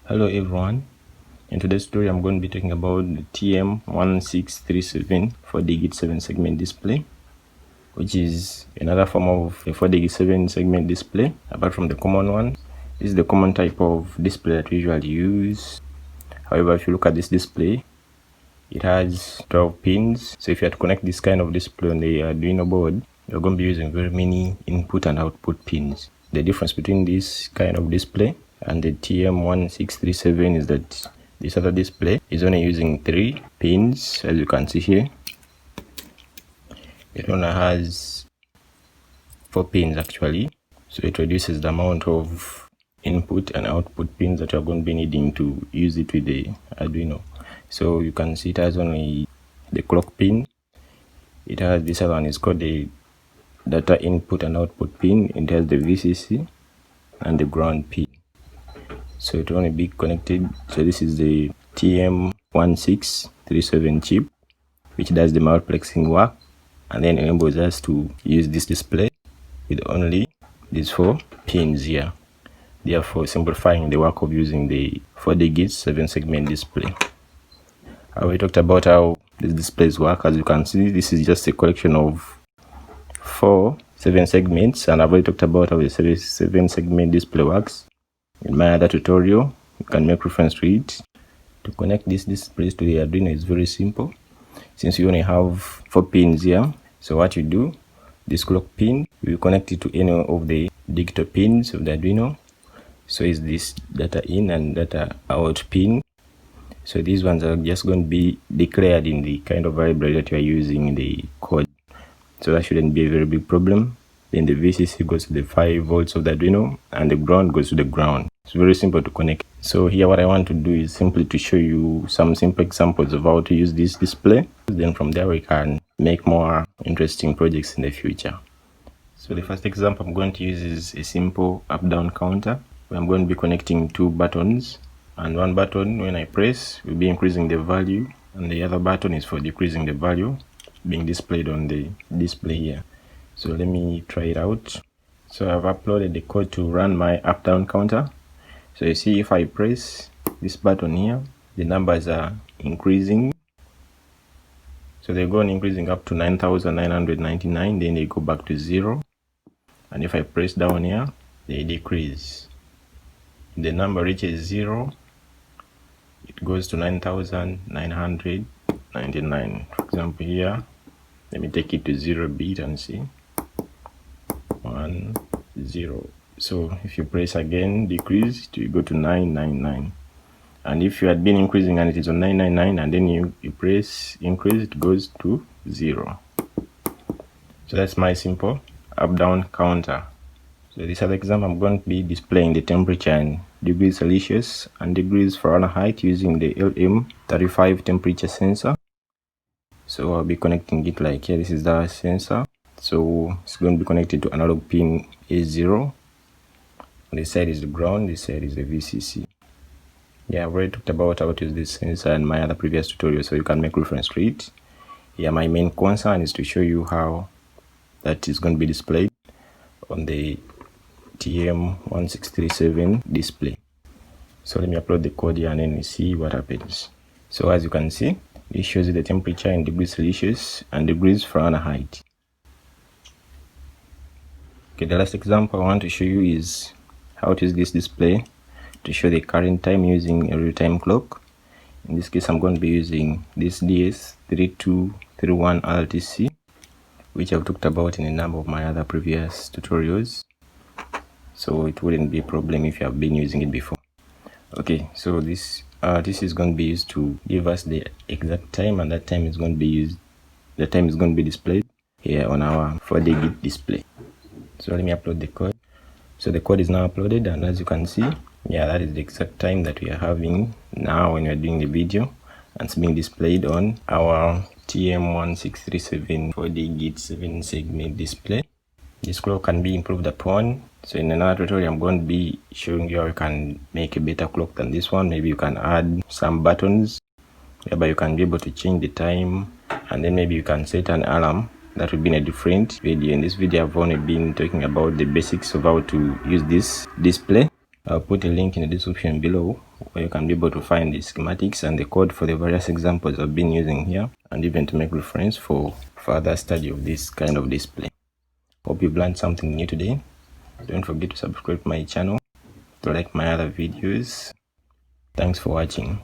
Hello everyone, in today's tutorial I'm going to be talking about the TM1637 4D 7 segment display, which is another form of a 4D 7 segment display apart from the common one. This is the common type of display that we usually use. However, if you look at this display, it has 12 pins. So if you have to connect this kind of display on the Arduino board, you're going to be using very many input and output pins. The difference between this kind of display and the TM1637 is that this other display is only using 3 pins, as you can see here. It only has 4 pins actually, so it reduces the amount of input and output pins that you're going to be needing to use it with the Arduino. So you can see it has only the clock pin. It has this other one, is called the data input and output pin. It has the VCC and the ground pin. So it will only be connected. So this is the TM1637 chip, which does the multiplexing work and then enables us to use this display with only these 4 pins here, therefore simplifying the work of using the 4D 7 segment display. We talked about how these displays work. As you can see, this is just a collection of 4 7 segments, and I've already talked about how the 7 segment display works in my other tutorial. You can make reference to it. To connect these displays to the Arduino is very simple, since you only have 4 pins here. So what you do, this clock pin, you connect it to any of the digital pins of the Arduino. So is this data in and data out pin. So these ones are just going to be declared in the kind of library that you are using in the code. So that shouldn't be a very big problem. Then the VCC goes to the 5 volts of the Arduino and the ground goes to the ground. It's very simple to connect. So here what I want to do is simply to show you some simple examples of how to use this display. Then from there we can make more interesting projects in the future. So the first example I'm going to use is a simple up-down counter, where I'm going to be connecting 2 buttons, and one button when I press will be increasing the value, and the other button is for decreasing the value being displayed on the display here. So let me try it out. So I've uploaded the code to run my up-down counter. So you see, if I press this button here, the numbers are increasing. So they go on increasing up to 9,999, then they go back to 0. And if I press down here, they decrease. If the number reaches 0, it goes to 9,999. For example here, let me take it to 0 bit and see. 1 0. So if you press again, decrease, it will go to 999. And if you had been increasing and it is on 999 and then you press increase, it goes to 0. So that's my simple up-down counter. So this other example, I'm going to be displaying the temperature in degrees Celsius and degrees Fahrenheit using the LM35 temperature sensor. So I'll be connecting it like here. This is the sensor. So it's going to be connected to analog pin A0. This side is the ground, this side is the VCC. Yeah, I've already talked about how to use this sensor in my other previous tutorial, so you can make reference to it. Yeah, my main concern is to show you how that is going to be displayed on the TM1637 display. So let me upload the code here and then we see what happens. So as you can see, it shows you the temperature in degrees Celsius and degrees Fahrenheit. Okay, the last example I want to show you is how to use this display to show the current time using a real-time clock. In this case, I'm going to be using this DS3231 RTC, which I've talked about in a number of my other previous tutorials. So it wouldn't be a problem if you have been using it before. Okay, so this is going to be used to give us the exact time, and that time is going to be used. The time is going to be displayed here on our 4D display. So let me upload the code. So the code is now uploaded, and as you can see, yeah, that is the exact time that we are having now when we are doing the video, and it's being displayed on our TM1637 4D 7 segment display. This clock can be improved upon. So in another tutorial, I'm going to be showing you how you can make a better clock than this one. Maybe you can add some buttons whereby you can be able to change the time, and then maybe you can set an alarm. That will be in a different video. In this video, I've only been talking about the basics of how to use this display. I'll put a link in the description below where you can be able to find the schematics and the code for the various examples I've been using here, and even to make reference for further study of this kind of display. Hope you've learned something new today. Don't forget to subscribe to my channel, to like my other videos. Thanks for watching.